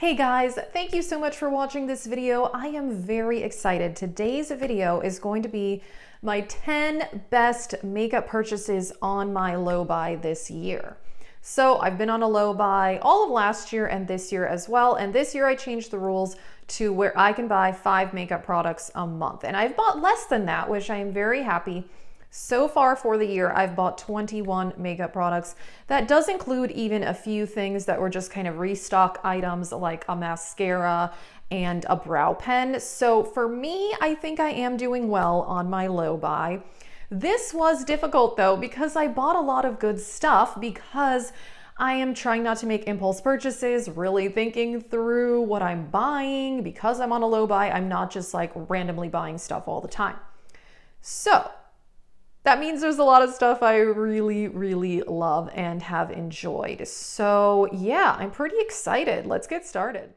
Hey guys, thank you so much for watching this video. I am very excited. Today's video is going to be my 10 best makeup purchases on my low buy this year. So I've been on a low buy all of last year and this year as well. And this year I changed the rules to where I can buy 5 makeup products a month. And I've bought less than that, which I am very happy. So far for the year, I've bought 21 makeup products. That does include even a few things that were just kind of restock items like a mascara and a brow pen. So for me, I think I am doing well on my low buy. This was difficult though, because I bought a lot of good stuff because I am trying not to make impulse purchases, really thinking through what I'm buying. Because I'm on a low buy, I'm not just like randomly buying stuff all the time. So that means there's a lot of stuff I really love and have enjoyed. So yeah, I'm pretty excited. Let's get started.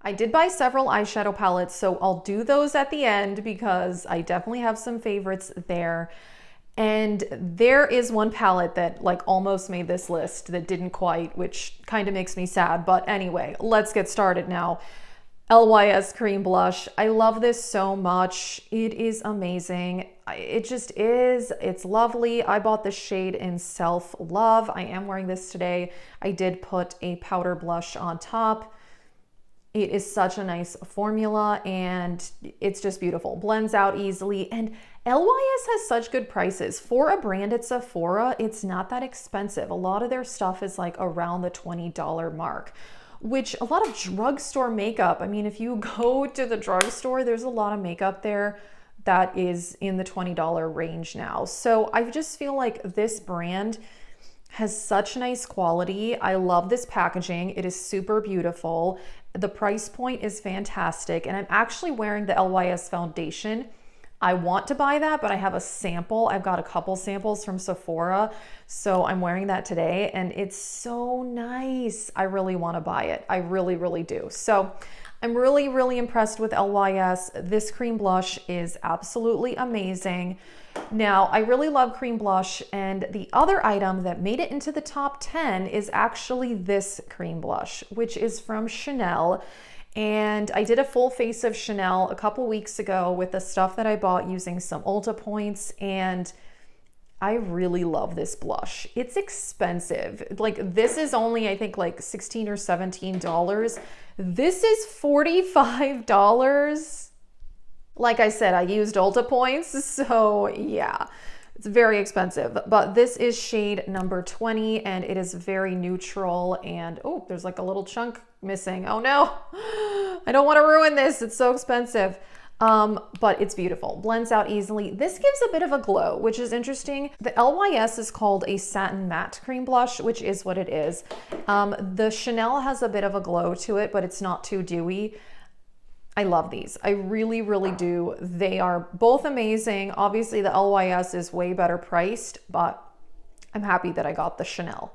I did buy several eyeshadow palettes, so I'll do those at the end because I definitely have some favorites there. And there is one palette that like almost made this list that didn't quite, which kind of makes me sad. But anyway, let's get started now. LYS Cream Blush. I love this so much. It is amazing. It just is. It's lovely. I bought the shade in Self Love. I am wearing this today. I did put a powder blush on top. It is such a nice formula and it's just beautiful. Blends out easily. And LYS has such good prices. For a brand at Sephora, it's not that expensive. A lot of their stuff is like around the $20 mark. Which a lot of drugstore makeup, I mean, if you go to the drugstore, there's a lot of makeup there that is in the $20 range now. So I just feel like this brand has such nice quality. I love this packaging. It is super beautiful. The price point is fantastic. And I'm actually wearing the LYS foundation. I want to buy that, but I have a sample. I've got a couple samples from Sephora. So I'm wearing that today and it's so nice. I really want to buy it. I really do. So I'm really impressed with LYS. This cream blush is absolutely amazing. Now, I really love cream blush, and the other item that made it into the top 10 is actually this cream blush, which is from Chanel. And I did a full face of Chanel a couple weeks ago with the stuff that I bought using some Ulta points, and I really love this blush. It's expensive. Like this is only, I think like $16 or $17. This is $45. Like I said, I used Ulta points, so yeah, it's very expensive. But this is shade number 20 and it is very neutral, and oh, there's like a little chunk missing. Oh no, I don't want to ruin this. It's so expensive. But it's beautiful, blends out easily. This gives a bit of a glow, which is interesting. The LYS is called a satin matte cream blush, which is what it is. The Chanel has a bit of a glow to it, but it's not too dewy. I love these. I really do. They are both amazing. Obviously the LYS is way better priced, but I'm happy that I got the Chanel.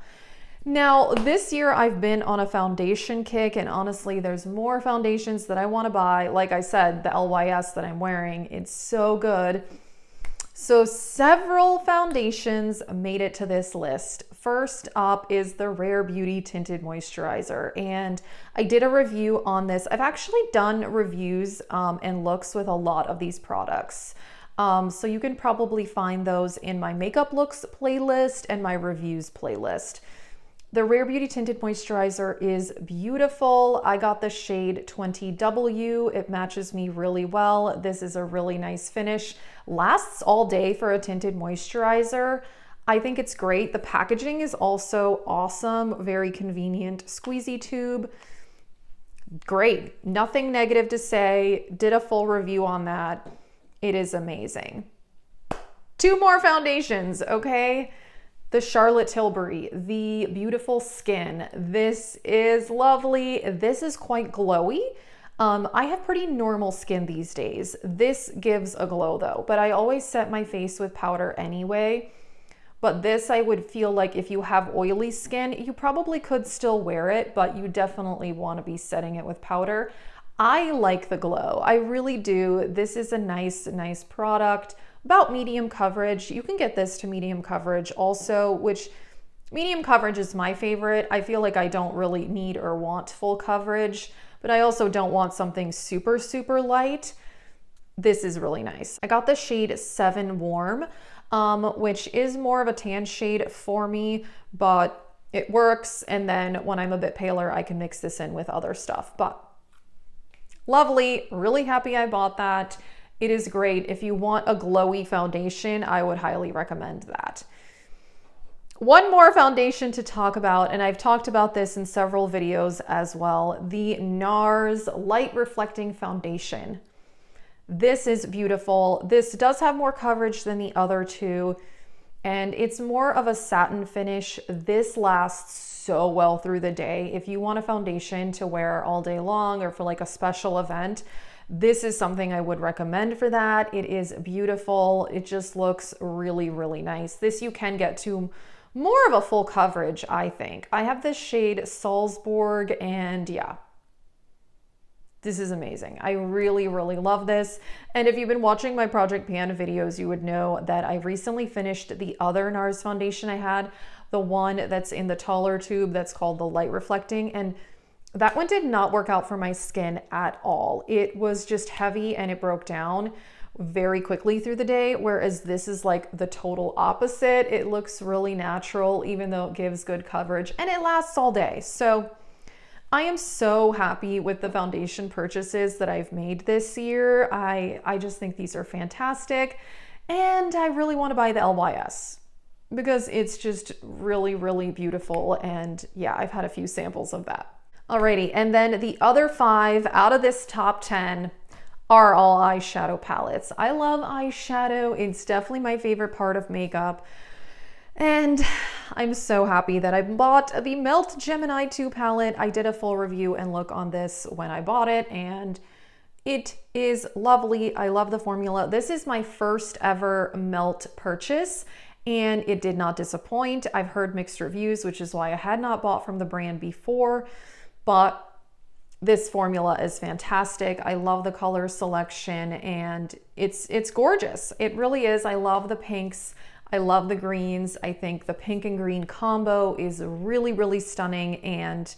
Now, this year I've been on a foundation kick, and honestly, there's more foundations that I want to buy. Like I said, the LYS that I'm wearing, it's so good. So several foundations made it to this list. First up is the Rare Beauty Tinted Moisturizer, and I did a review on this. I've actually done reviews and looks with a lot of these products. So you can probably find those in my makeup looks playlist and my reviews playlist. The Rare Beauty Tinted Moisturizer is beautiful. I got the shade 20W. It matches me really well. This is a really nice finish. Lasts all day for a tinted moisturizer. I think it's great. The packaging is also awesome. Very convenient. Squeezy tube. Great. Nothing negative to say. Did a full review on that. It is amazing. 2 more foundations, okay? The Charlotte Tilbury, the Beautiful Skin. This is lovely. This is quite glowy. I have pretty normal skin these days. This gives a glow though, but I always set my face with powder anyway. But this, I would feel like if you have oily skin, you probably could still wear it, but you definitely want to be setting it with powder. I like the glow. I really do. This is a nice product. About medium coverage. You can get this to medium coverage also, which Medium coverage is my favorite. I feel like I don't really need or want full coverage, but I also don't want something super, super light. This is really nice. I got the shade 7 Warm, which is more of a tan shade for me, but it works. And then when I'm a bit paler, I can mix this in with other stuff. But lovely, really happy I bought that. It is great. If you want a glowy foundation, I would highly recommend that. One more foundation to talk about, and I've talked about this in several videos as well, the NARS Light Reflecting Foundation. This is beautiful. This does have more coverage than the other two, and it's more of a satin finish. This lasts so well through the day. If you want a foundation to wear all day long or for like a special event, this is something I would recommend for that. It is beautiful. It just looks really, really nice. This you can get to more of a full coverage, I think. I have this shade Salzburg, and yeah, this is amazing. I really, really love this. And if you've been watching my Project Pan videos, you would know that I recently finished the other NARS foundation I had, the one that's in the taller tube that's called the Light Reflecting, and that one did not work out for my skin at all. It was just heavy and it broke down very quickly through the day, whereas this is like the total opposite. It looks really natural, even though it gives good coverage, and it lasts all day. So I am so happy with the foundation purchases that I've made this year. I just think these are fantastic, and I really want to buy the LYS because it's just really, really beautiful. And yeah, I've had a few samples of that. Alrighty, and then the other 5 out of this top 10 are all eyeshadow palettes. I love eyeshadow. It's definitely my favorite part of makeup. And I'm so happy that I bought the Melt Gemini 2 palette. I did a full review and look on this when I bought it, and it is lovely. I love the formula. This is my first ever Melt purchase, and it did not disappoint. I've heard mixed reviews, which is why I had not bought from the brand before, but this formula is fantastic. I love the color selection, and it's gorgeous. It really is. I love the pinks. I love the greens. I think the pink and green combo is really, really stunning, and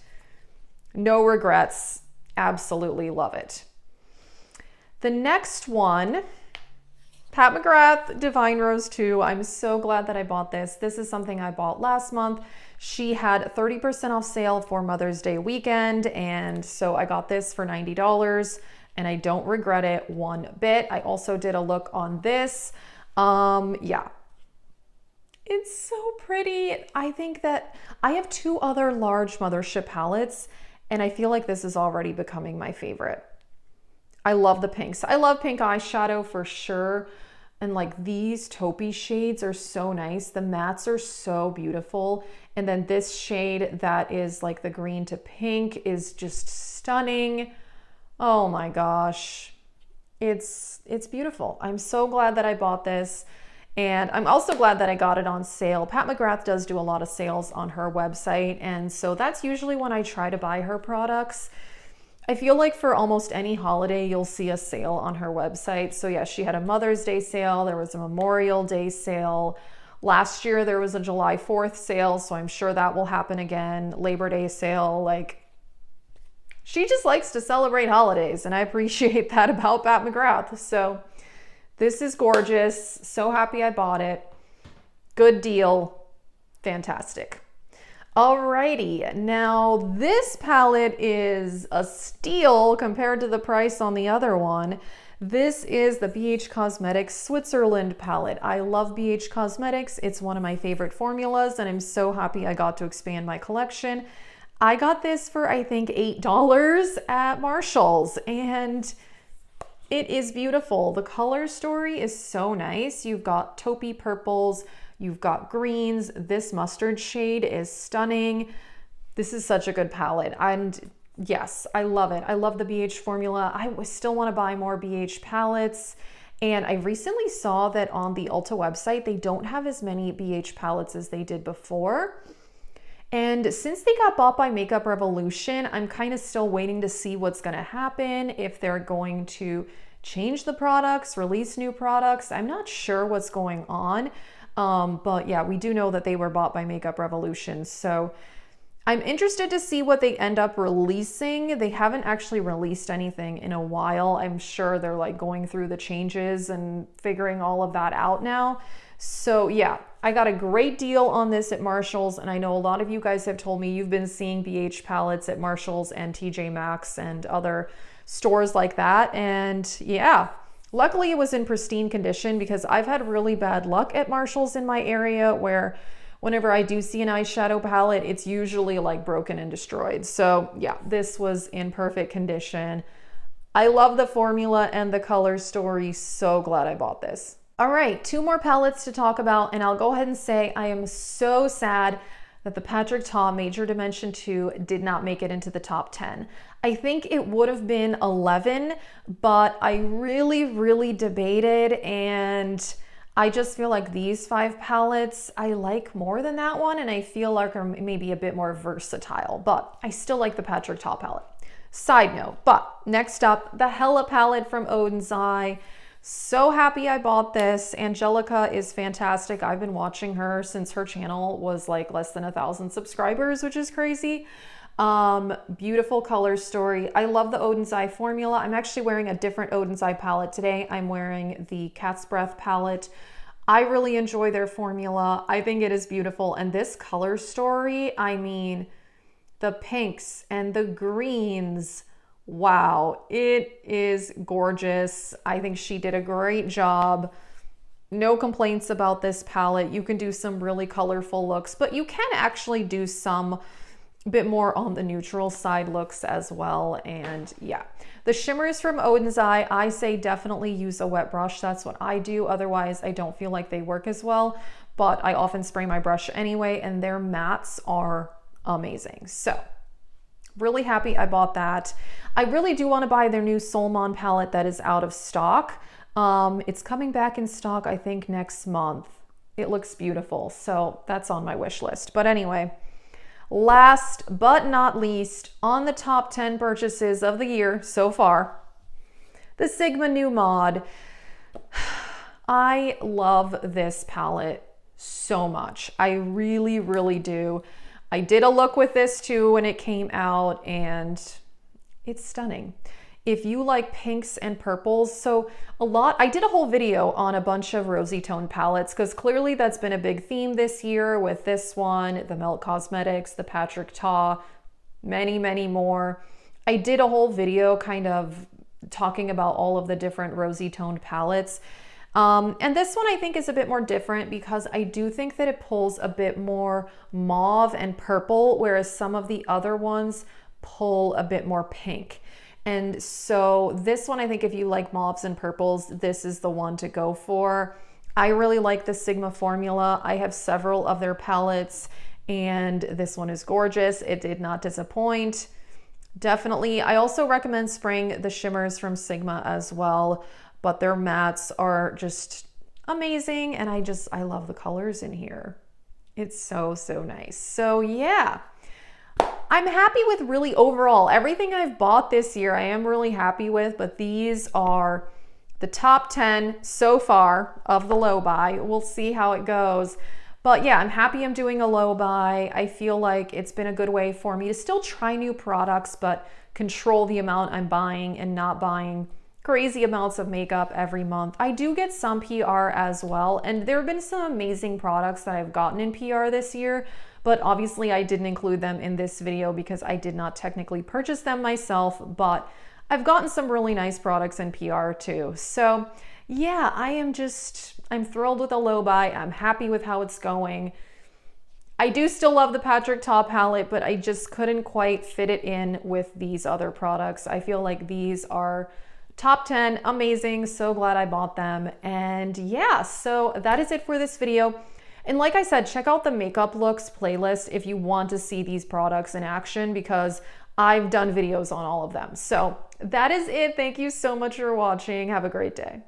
no regrets. Absolutely love it. The next one, Pat McGrath Divine Rose 2. I'm so glad that I bought this. This is something I bought last month. She had 30% off sale for Mother's Day weekend, and so I got this for $90, and I don't regret it one bit. I also did a look on this. Yeah, it's so pretty. I think that I have 2 other large Mothership palettes, and I feel like this is already becoming my favorite. I love the pinks. I love pink eyeshadow for sure. And like these taupey shades are so nice. The mattes are so beautiful. And then this shade that is like the green to pink is just stunning. Oh my gosh. It's beautiful. I'm so glad that I bought this. And I'm also glad that I got it on sale. Pat McGrath does do a lot of sales on her website, and so that's usually when I try to buy her products. I feel like for almost any holiday, you'll see a sale on her website. So yeah, she had a Mother's Day sale. There was a Memorial Day sale. Last year, there was a July 4th sale, so I'm sure that will happen again. Labor Day sale. Like, she just likes to celebrate holidays, and I appreciate that about Pat McGrath. So this is gorgeous. So happy I bought it. Good deal. Fantastic. Alrighty, now this palette is a steal compared to the price on the other one. This is the BH Cosmetics Switzerland palette. I love BH Cosmetics. It's one of my favorite formulas, and I'm so happy I got to expand my collection. I got this for, I think, $8 at Marshall's, and it is beautiful. The color story is so nice. You've got taupey purples, you've got greens. This mustard shade is stunning. This is such a good palette. And yes, I love it. I love the BH formula. I still want to buy more BH palettes. And I recently saw that on the Ulta website, they don't have as many BH palettes as they did before. And since they got bought by Makeup Revolution, I'm kind of still waiting to see what's going to happen, if they're going to change the products, release new products. I'm not sure what's going on. But yeah, we do know that they were bought by Makeup Revolution. So I'm interested to see what they end up releasing. They haven't actually released anything in a while. I'm sure they're like going through the changes and figuring all of that out now. So yeah, I got a great deal on this at Marshall's, and I know a lot of you guys have told me you've been seeing BH palettes at Marshall's and TJ Maxx and other stores like that. And yeah, luckily it was in pristine condition, because I've had really bad luck at Marshall's in my area where whenever I do see an eyeshadow palette, it's usually like broken and destroyed. So yeah, this was in perfect condition. I love the formula and the color story. So glad I bought this. All right, 2 more palettes to talk about, and I'll go ahead and say I am so sad that the Practk Major Dimension 2 did not make it into the top 10. I think it would have been 11, but I really debated, and I just feel like these 5 palettes I like more than that one, and I feel like are maybe a bit more versatile, but I still like the Practk palette. Side note, but next up, the Hela palette from Oden's Eye. So happy I bought this. Angelica is fantastic. I've been watching her since her channel was like less than 1,000 subscribers, which is crazy. Beautiful color story. I love the Oden's Eye formula. I'm actually wearing a different Oden's Eye palette today. I'm wearing the Cat's Breath palette. I really enjoy their formula. I think it is beautiful. And this color story, I mean, the pinks and the greens, wow, it is gorgeous. I think she did a great job. No complaints about this palette. You can do some really colorful looks, but you can actually do some bit more on the neutral side looks as well. And yeah, the shimmers from Oden's Eye, I say definitely use a wet brush. That's what I do. Otherwise, I don't feel like they work as well, but I often spray my brush anyway, and their mattes are amazing. So really happy I bought that. I really do want to buy their new Solmon palette that is out of stock. It's coming back in stock, I think, next month. It looks beautiful, so that's on my wish list. But anyway, last but not least, on the top 10 purchases of the year so far, the Sigma New Mod. I love this palette so much. I really do. I did a look with this too when it came out, and it's stunning. If you like pinks and purples, so I did a whole video on a bunch of rosy toned palettes, because clearly that's been a big theme this year with this one, the Melt Cosmetics, the Practk, many more. I did a whole video kind of talking about all of the different rosy toned palettes. And this one I think is a bit more different, because I do think that it pulls a bit more mauve and purple, whereas some of the other ones pull a bit more pink. And so this one, I think if you like mauves and purples, this is the one to go for. I really like the Sigma formula. I have several of their palettes, and this one is gorgeous. It did not disappoint. Definitely. I also recommend spraying the shimmers from Sigma as well, but their mattes are just amazing. And I love the colors in here. It's so nice. So yeah, I'm happy with really overall everything I've bought this year. I am really happy with, but these are the top 10 so far of the low buy. We'll see how it goes. But yeah, I'm happy I'm doing a low buy. I feel like it's been a good way for me to still try new products, but control the amount I'm buying and not buying crazy amounts of makeup every month. I do get some PR as well, and there have been some amazing products that I've gotten in PR this year, but obviously I didn't include them in this video because I did not technically purchase them myself, but I've gotten some really nice products in PR too. So yeah, I'm thrilled with the low buy. I'm happy with how it's going. I do still love the Practk palette, but I just couldn't quite fit it in with these other products. I feel like these are top 10, amazing, so glad I bought them. And yeah, so that is it for this video. And like I said, check out the makeup looks playlist if you want to see these products in action, because I've done videos on all of them. So that is it. Thank you so much for watching. Have a great day.